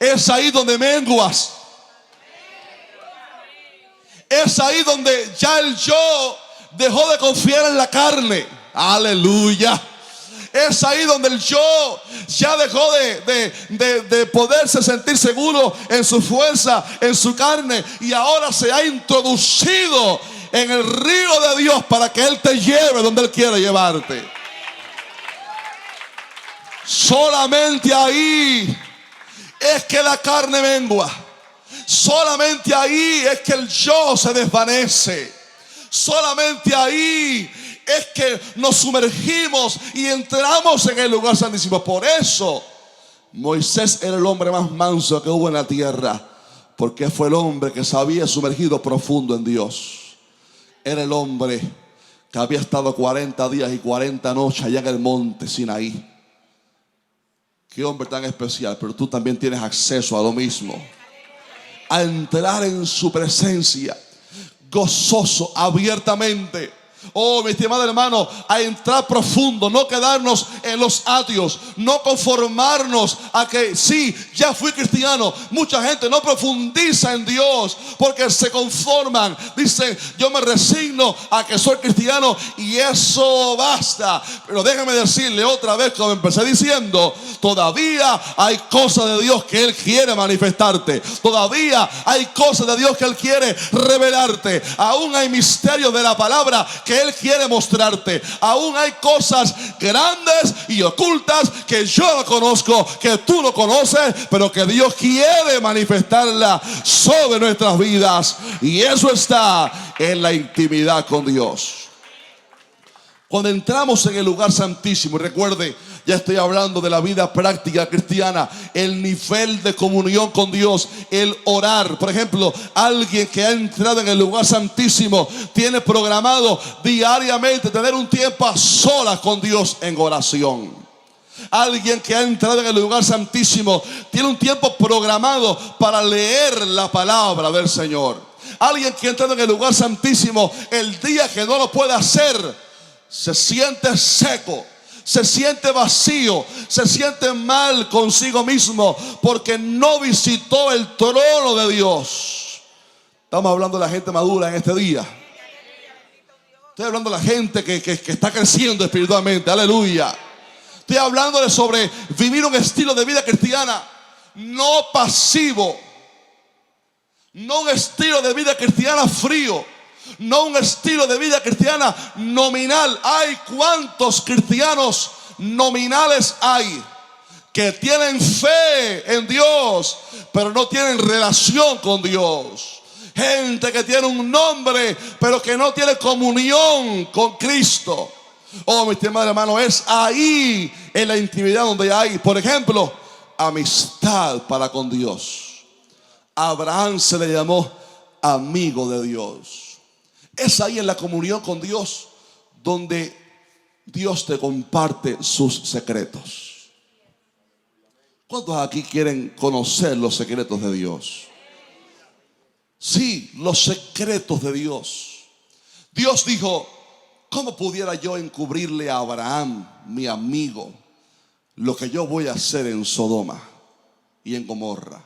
Es ahí donde menguas. Es ahí donde ya el yo dejó de confiar en la carne. Aleluya. Es ahí donde el yo ya dejó de poderse sentir seguro en su fuerza, en su carne, y ahora se ha introducido en el río de Dios para que Él te lleve donde Él quiere llevarte. Solamente ahí es que la carne mengua. Solamente ahí es que el yo se desvanece. Solamente ahí es que nos sumergimos y entramos en el lugar santísimo. Por eso Moisés era el hombre más manso que hubo en la tierra, porque fue el hombre que se había sumergido profundo en Dios. Era el hombre que había estado 40 días y 40 noches allá en el monte Sinaí. Qué hombre tan especial. Pero tú también tienes acceso a lo mismo, a entrar en su presencia gozoso, abiertamente. Oh, mi estimado hermano, a entrar profundo, no quedarnos en los atrios, no conformarnos a que sí, ya fui cristiano. Mucha gente no profundiza en Dios porque se conforman, dicen, yo me resigno a que soy cristiano y eso basta. Pero déjame decirle otra vez, como empecé diciendo, todavía hay cosas de Dios que Él quiere manifestarte. Todavía hay cosas de Dios que Él quiere revelarte. Aún hay misterios de la palabra que Él quiere mostrarte. Aún hay cosas grandes y ocultas que yo no conozco, que tú no conoces, pero que Dios quiere manifestarla sobre nuestras vidas. Y eso está en la intimidad con Dios. Cuando entramos en el lugar santísimo, y recuerde, ya estoy hablando de la vida práctica cristiana, el nivel de comunión con Dios, el orar. Por ejemplo, alguien que ha entrado en el lugar santísimo tiene programado diariamente tener un tiempo a solas con Dios en oración. Alguien que ha entrado en el lugar santísimo tiene un tiempo programado para leer la palabra del Señor. Alguien que ha entrado en el lugar santísimo, el día que no lo puede hacer, se siente seco, se siente vacío, se siente mal consigo mismo porque no visitó el trono de Dios. Estamos hablando de la gente madura en este día. Estoy hablando de la gente que está creciendo espiritualmente. Aleluya. Estoy hablando sobre vivir un estilo de vida cristiana no pasivo, no un estilo de vida cristiana frío, no un estilo de vida cristiana nominal. Hay cuantos cristianos nominales hay que tienen fe en Dios, pero no tienen relación con Dios. Gente que tiene un nombre, pero que no tiene comunión con Cristo. Oh, mi estimado hermano, es ahí en la intimidad donde hay, por ejemplo, amistad para con Dios. Abraham se le llamó amigo de Dios. Es ahí en la comunión con Dios donde Dios te comparte sus secretos. ¿Cuántos aquí quieren conocer los secretos de Dios? Sí, los secretos de Dios. Dios dijo, ¿cómo pudiera yo encubrirle a Abraham, mi amigo, lo que yo voy a hacer en Sodoma y en Gomorra?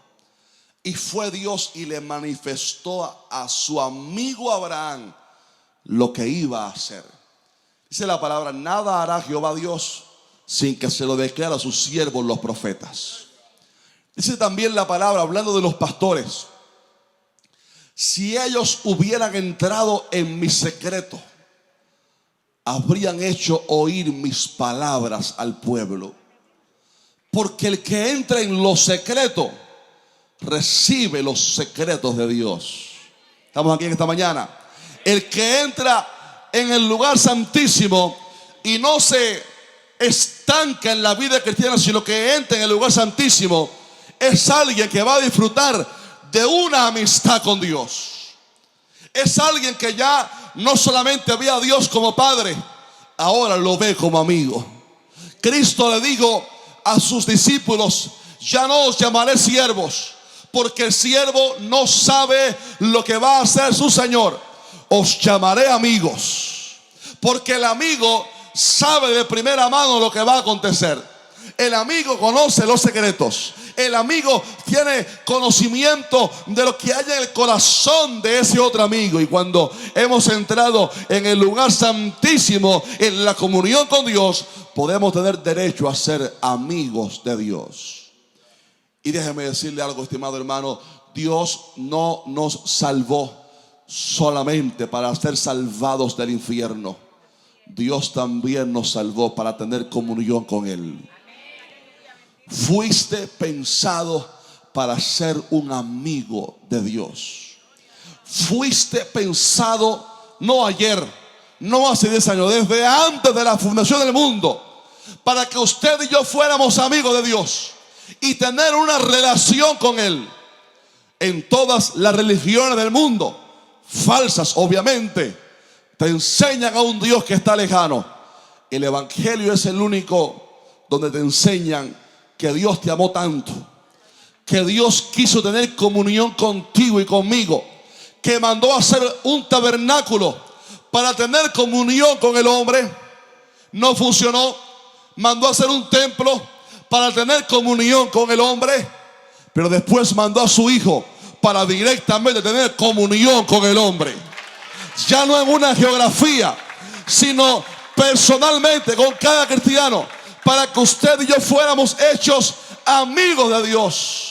Y fue Dios y le manifestó a su amigo Abraham lo que iba a hacer. Dice la palabra, nada hará Jehová Dios sin que se lo declare a sus siervos los profetas. Dice también la palabra, hablando de los pastores, si ellos hubieran entrado en mi secreto, habrían hecho oír mis palabras al pueblo. Porque el que entra en lo secreto recibe los secretos de Dios. Estamos aquí en esta mañana. El que entra en el lugar santísimo y no se estanca en la vida cristiana, sino que entra en el lugar santísimo, es alguien que va a disfrutar de una amistad con Dios. Es alguien que ya no solamente ve a Dios como Padre, ahora lo ve como amigo. Cristo le dijo a sus discípulos: ya no os llamaré siervos, porque el siervo no sabe lo que va a hacer su Señor. Os llamaré amigos, porque el amigo sabe de primera mano lo que va a acontecer. El amigo conoce los secretos. El amigo tiene conocimiento de lo que hay en el corazón de ese otro amigo. Y cuando hemos entrado en el lugar santísimo, en la comunión con Dios, podemos tener derecho a ser amigos de Dios. Y déjeme decirle algo, estimado hermano: Dios no nos salvó solamente para ser salvados del infierno. Dios también nos salvó para tener comunión con Él. Fuiste pensado para ser un amigo de Dios. Fuiste pensado no ayer, no hace 10 años, desde antes de la fundación del mundo, para que usted y yo fuéramos amigos de Dios y tener una relación con Él. En todas las religiones del mundo, falsas obviamente, te enseñan a un Dios que está lejano. El evangelio es el único donde te enseñan que Dios te amó tanto, que Dios quiso tener comunión contigo y conmigo, que mandó a hacer un tabernáculo para tener comunión con el hombre. No funcionó. Mandó a hacer un templo para tener comunión con el hombre, pero después mandó a su Hijo para directamente tener comunión con el hombre. Ya no en una geografía, sino personalmente con cada cristiano, para que usted y yo fuéramos hechos amigos de Dios.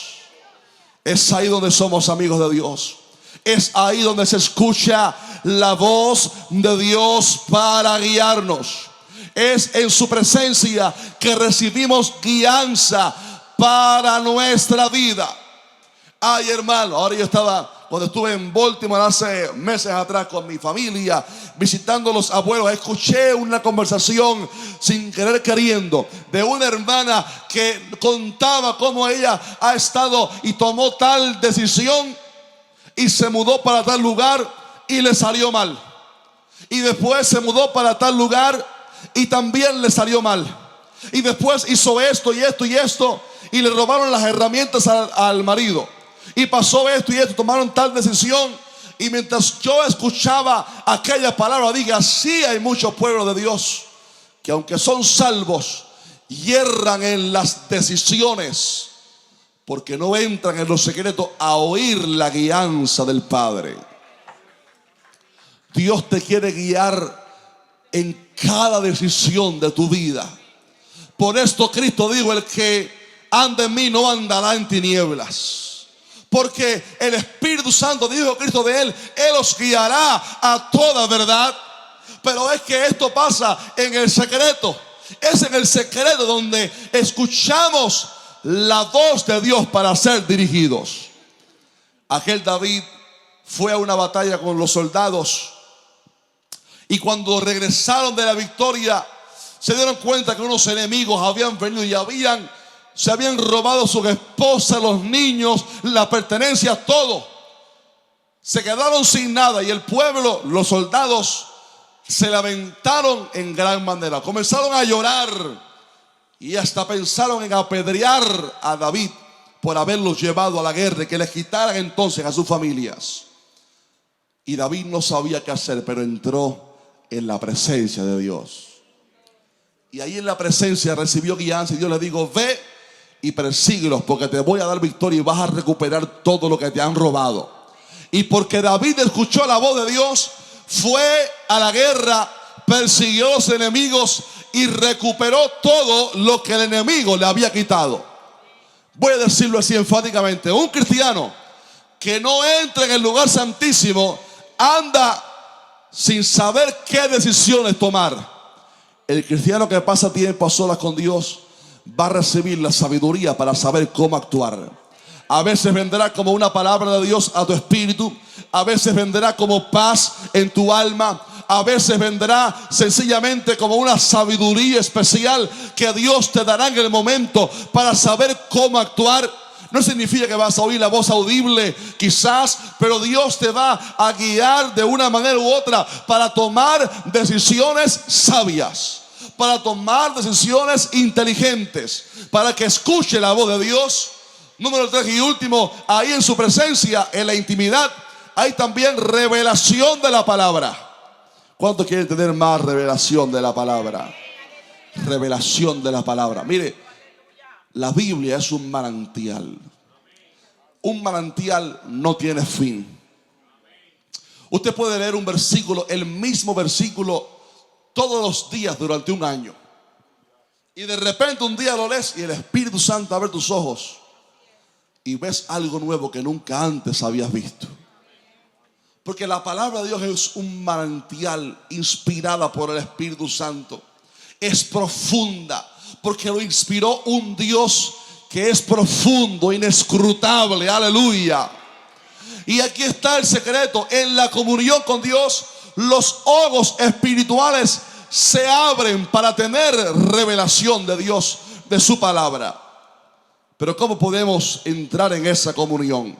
Es ahí donde somos amigos de Dios. Es ahí donde se escucha la voz de Dios para guiarnos. Es en su presencia que recibimos guianza para nuestra vida. Ay, hermano, ahora yo estaba, cuando estuve en Baltimore hace meses atrás con mi familia, visitando a los abuelos, escuché una conversación sin querer queriendo de una hermana que contaba cómo ella ha estado y tomó tal decisión y se mudó para tal lugar y le salió mal. Y después se mudó para tal lugar y también le salió mal. Y después hizo esto y esto y esto y le robaron las herramientas al marido. Y pasó esto y esto, tomaron tal decisión. Y mientras yo escuchaba aquella palabra, dije: así hay muchos pueblos de Dios que aunque son salvos, yerran en las decisiones, porque no entran en los secretos a oír la guianza del Padre. Dios te quiere guiar en cada decisión de tu vida. Por esto Cristo dijo: el que anda en mí no andará en tinieblas. Porque el Espíritu Santo, dijo Cristo de Él os guiará a toda verdad. Pero es que esto pasa en el secreto. Es en el secreto donde escuchamos la voz de Dios para ser dirigidos. Aquel David fue a una batalla con los soldados, y cuando regresaron de la victoria, se dieron cuenta que unos enemigos habían venido y se habían robado sus esposas, los niños, la pertenencia, todo. Se quedaron sin nada, y el pueblo, los soldados, se lamentaron en gran manera. Comenzaron a llorar y hasta pensaron en apedrear a David por haberlos llevado a la guerra, y que les quitaran entonces a sus familias. Y David no sabía qué hacer, pero entró en la presencia de Dios. Y ahí en la presencia recibió guianza, y Dios le dijo: ve y persíguelos, porque te voy a dar victoria y vas a recuperar todo lo que te han robado. Y porque David escuchó la voz de Dios, fue a la guerra, persiguió a los enemigos y recuperó todo lo que el enemigo le había quitado. Voy a decirlo así enfáticamente: un cristiano que no entra en el lugar santísimo anda sin saber qué decisiones tomar. El cristiano que pasa tiempo a solas con Dios va a recibir la sabiduría para saber cómo actuar. A veces vendrá como una palabra de Dios a tu espíritu, a veces vendrá como paz en tu alma, a veces vendrá sencillamente como una sabiduría especial que Dios te dará en el momento para saber cómo actuar. No significa que vas a oír la voz audible, quizás, pero Dios te va a guiar de una manera u otra para tomar decisiones sabias, para tomar decisiones inteligentes, para que escuche la voz de Dios. Número 3 y último, ahí en su presencia, en la intimidad, hay también revelación de la palabra. ¿Cuántos quieren tener más revelación de la palabra? Revelación de la palabra. Mire, la Biblia es un manantial. Un manantial no tiene fin. Usted puede leer un versículo, el mismo versículo, todos los días durante un año. Y de repente un día lo lees y el Espíritu Santo abre tus ojos y ves algo nuevo que nunca antes habías visto. Porque la palabra de Dios es un manantial inspirada por el Espíritu Santo. Es profunda porque lo inspiró un Dios que es profundo, inescrutable. Aleluya. Y aquí está el secreto. En la comunión con Dios, los ojos espirituales se abren para tener revelación de Dios, de su palabra. Pero ¿cómo podemos entrar en esa comunión?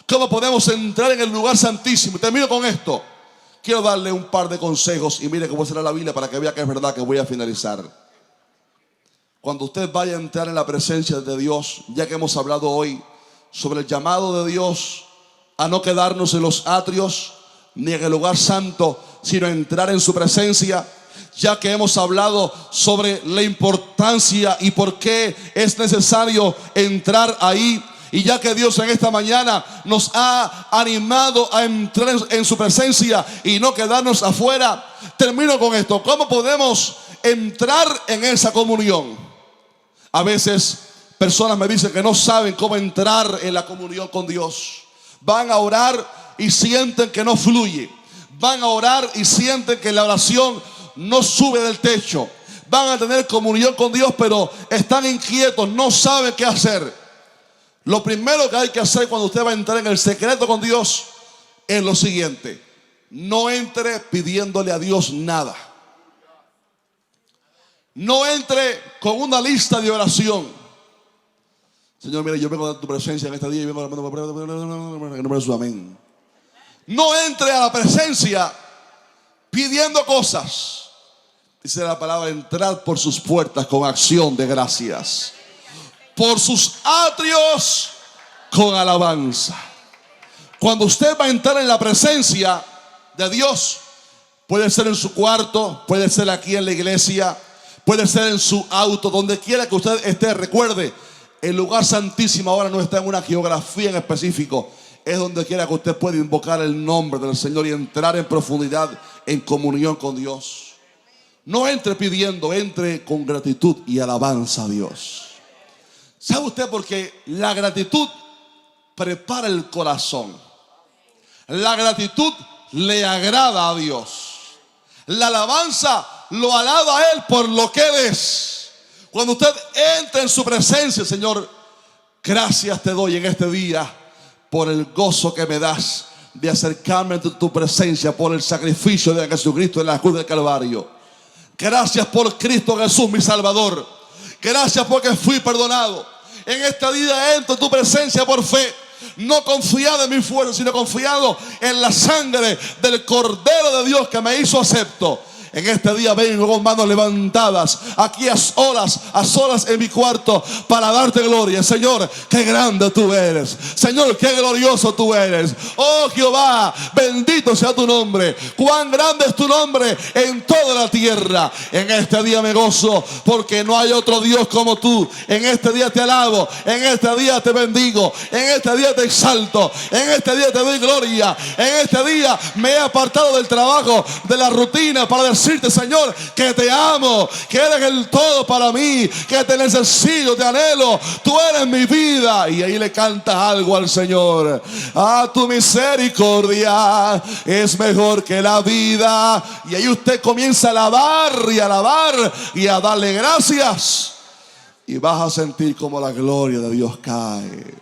¿Cómo podemos entrar en el lugar santísimo? Y termino con esto. Quiero darle un par de consejos y mire cómo será la Biblia para que vea que es verdad que voy a finalizar. Cuando usted vaya a entrar en la presencia de Dios, ya que hemos hablado hoy sobre el llamado de Dios a no quedarnos en los atrios ni en el lugar santo, sino entrar en su presencia, ya que hemos hablado sobre la importancia y por qué es necesario entrar ahí, y ya que Dios en esta mañana nos ha animado a entrar en su presencia y no quedarnos afuera, termino con esto. ¿Cómo podemos entrar en esa comunión? A veces personas me dicen que no saben cómo entrar en la comunión con Dios. Van a orar y sienten que no fluye. Van a orar y sienten que la oración no sube del techo. Van a tener comunión con Dios, pero están inquietos, no saben qué hacer. Lo primero que hay que hacer cuando usted va a entrar en el secreto con Dios es lo siguiente: no entre pidiéndole a Dios nada. No entre con una lista de oración. Señor, mire, yo vengo a tu presencia en este día y vengo a en nombre de su amén. No entre a la presencia pidiendo cosas. Dice la palabra: entrad por sus puertas con acción de gracias, por sus atrios con alabanza. Cuando usted va a entrar en la presencia de Dios, puede ser en su cuarto, puede ser aquí en la iglesia, puede ser en su auto, donde quiera que usted esté. Recuerde, el lugar santísimo ahora no está en una geografía en específico. Es donde quiera que usted pueda invocar el nombre del Señor y entrar en profundidad, en comunión con Dios. No entre pidiendo, entre con gratitud y alabanza a Dios. ¿Sabe usted por qué? La gratitud prepara el corazón. La gratitud le agrada a Dios. La alabanza lo alaba a Él por lo que Él es. Cuando usted entra en su presencia: Señor, gracias te doy en este día por el gozo que me das de acercarme a tu presencia, por el sacrificio de Jesucristo en la cruz del Calvario. Gracias por Cristo Jesús, mi Salvador. Gracias porque fui perdonado. En este día entro en tu presencia por fe, no confiado en mi fuerza, sino confiado en la sangre del Cordero de Dios que me hizo acepto. En este día vengo con manos levantadas, aquí a solas en mi cuarto, para darte gloria. Señor, qué grande tú eres. Señor, qué glorioso tú eres. Oh Jehová, bendito sea tu nombre. Cuán grande es tu nombre en toda la tierra. En este día me gozo porque no hay otro Dios como tú. En este día te alabo, en este día te bendigo, en este día te exalto, en este día te doy gloria. En este día me he apartado del trabajo, de la rutina, para decirte, Señor, que te amo, que eres el todo para mí, que te necesito, te anhelo, tú eres mi vida. Y ahí le cantas algo al Señor. Tu misericordia es mejor que la vida. Y ahí usted comienza a alabar y a darle gracias, y vas a sentir como la gloria de Dios cae.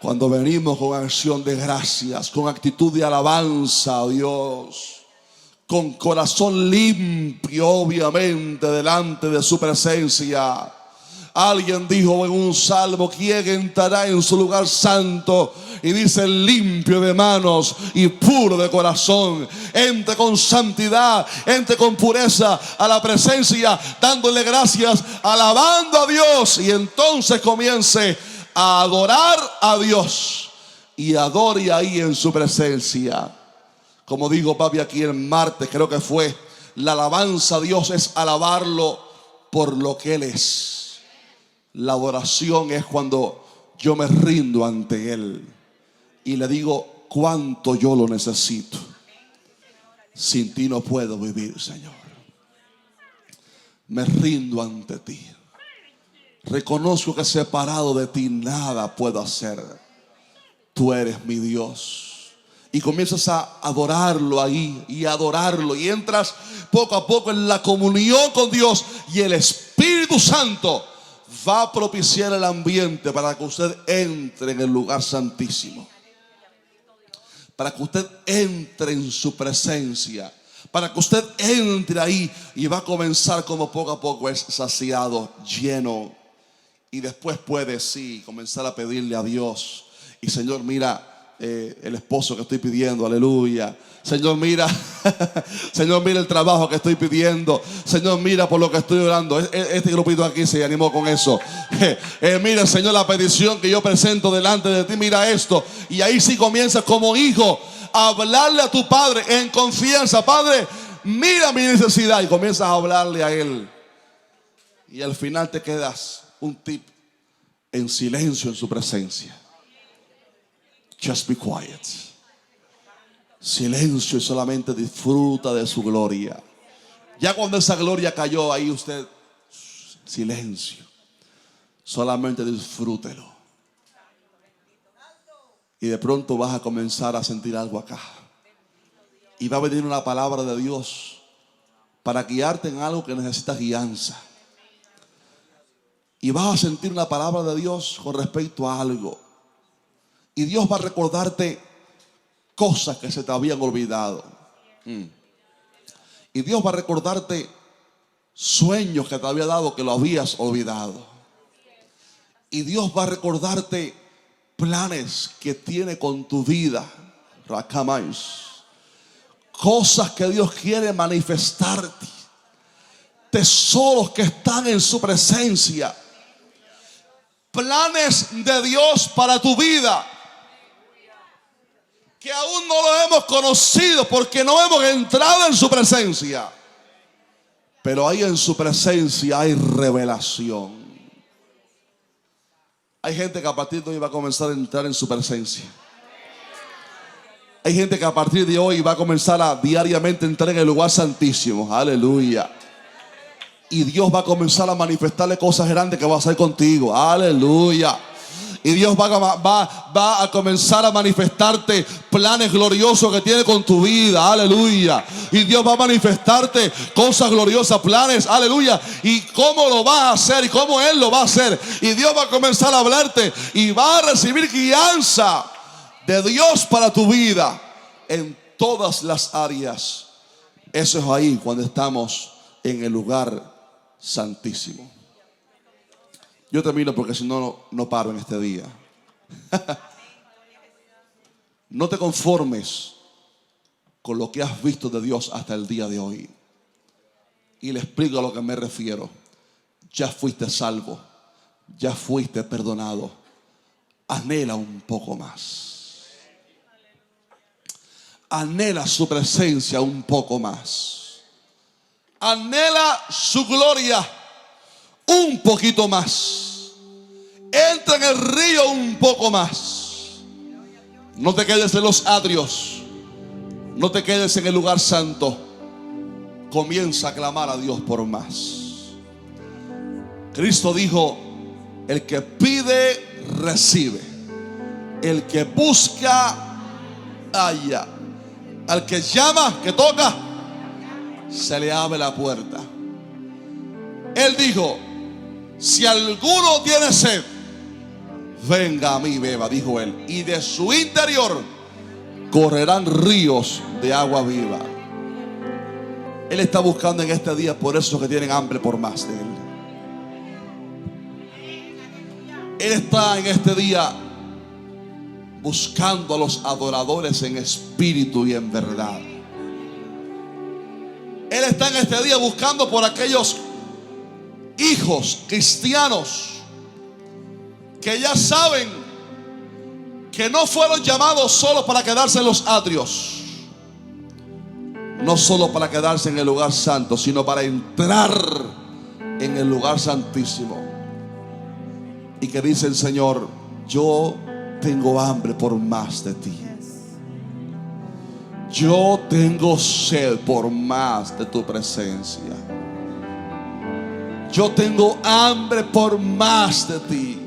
Cuando venimos con acción de gracias, con actitud de alabanza a Dios, con corazón limpio, obviamente, delante de su presencia, Alguien dijo en un salmo: ¿quién entrará en su lugar santo? Y dice: limpio de manos y puro de corazón. Entre con santidad, entre con pureza a la presencia, dándole gracias, alabando a Dios. Y entonces comience a adorar a Dios. Y adore ahí en su presencia. Como digo, papi, aquí el martes creo que fue, la alabanza a Dios es alabarlo por lo que Él es. La adoración es cuando yo me rindo ante Él y le digo cuánto yo lo necesito. Sin ti no puedo vivir, Señor. Me rindo ante ti. Reconozco que separado de ti nada puedo hacer. Tú eres mi Dios. Y comienzas a adorarlo ahí y adorarlo. Y entras poco a poco en la comunión con Dios. Y el Espíritu Santo va a propiciar el ambiente para que usted entre en el lugar santísimo. Para que usted entre en su presencia. Para que usted entre ahí. Y va a comenzar como poco a poco es saciado, lleno. Y después puede comenzar a pedirle a Dios. Y Señor, mira el esposo que estoy pidiendo, aleluya. Señor, mira, Señor, mira el trabajo que estoy pidiendo. Señor, mira por lo que estoy orando. Este grupito aquí se animó con eso. Mira, Señor, la petición que yo presento delante de ti, mira esto. Y ahí sí comienzas como hijo a hablarle a tu padre en confianza. Padre, mira mi necesidad. Y comienzas a hablarle a él. Y al final te quedas un tip en silencio en su presencia. Just be quiet. Silencio y solamente disfruta de su gloria. Ya cuando esa gloria cayó, ahí usted, silencio. Solamente disfrútelo. Y de pronto vas a comenzar a sentir algo acá. Y va a venir una palabra de Dios para guiarte en algo que necesitas guianza. Y vas a sentir una palabra de Dios con respecto a algo. Y Dios va a recordarte cosas que se te habían olvidado. Y Dios va a recordarte sueños que te había dado que lo habías olvidado. Y Dios va a recordarte planes que tiene con tu vida. Cosas que Dios quiere manifestarte. Tesoros que están en su presencia. Planes de Dios para tu vida. Que aún no lo hemos conocido porque no hemos entrado en su presencia. Pero ahí en su presencia hay revelación. Hay gente que a partir de hoy va a comenzar a entrar en su presencia. Hay gente que a partir de hoy va a comenzar a diariamente entrar en el lugar santísimo. Aleluya. Y Dios va a comenzar a manifestarle cosas grandes que va a hacer contigo. Aleluya. Y Dios va a comenzar a manifestarte planes gloriosos que tiene con tu vida. Aleluya. Y Dios va a manifestarte cosas gloriosas, planes. Aleluya. Y cómo lo va a hacer y cómo Él lo va a hacer. Y Dios va a comenzar a hablarte y va a recibir guianza de Dios para tu vida en todas las áreas. Eso es ahí cuando estamos en el lugar santísimo. Yo termino porque si no, no paro en este día. No te conformes con lo que has visto de Dios hasta el día de hoy. Y le explico a lo que me refiero. Ya fuiste salvo. Ya fuiste perdonado. Anhela un poco más. Anhela su presencia un poco más. Anhela su gloria un poquito más. Entra en el río un poco más. No te quedes en los atrios. No te quedes en el lugar santo. Comienza a clamar a Dios por más. Cristo dijo: el que pide, recibe. El que busca, halla. Al que llama, que toca, se le abre la puerta. Él dijo: si alguno tiene sed, venga a mí, beba, dijo Él. Y de su interior correrán ríos de agua viva. Él está buscando en este día por esos que tienen hambre por más de Él. Él está en este día buscando a los adoradores en espíritu y en verdad. Él está en este día buscando por aquellos hijos cristianos que ya saben que no fueron llamados solo para quedarse en los atrios, no solo para quedarse en el lugar santo, sino para entrar en el lugar santísimo. Y que dice el Señor: yo tengo hambre por más de ti. Yo tengo sed por más de tu presencia. Yo tengo hambre por más de ti.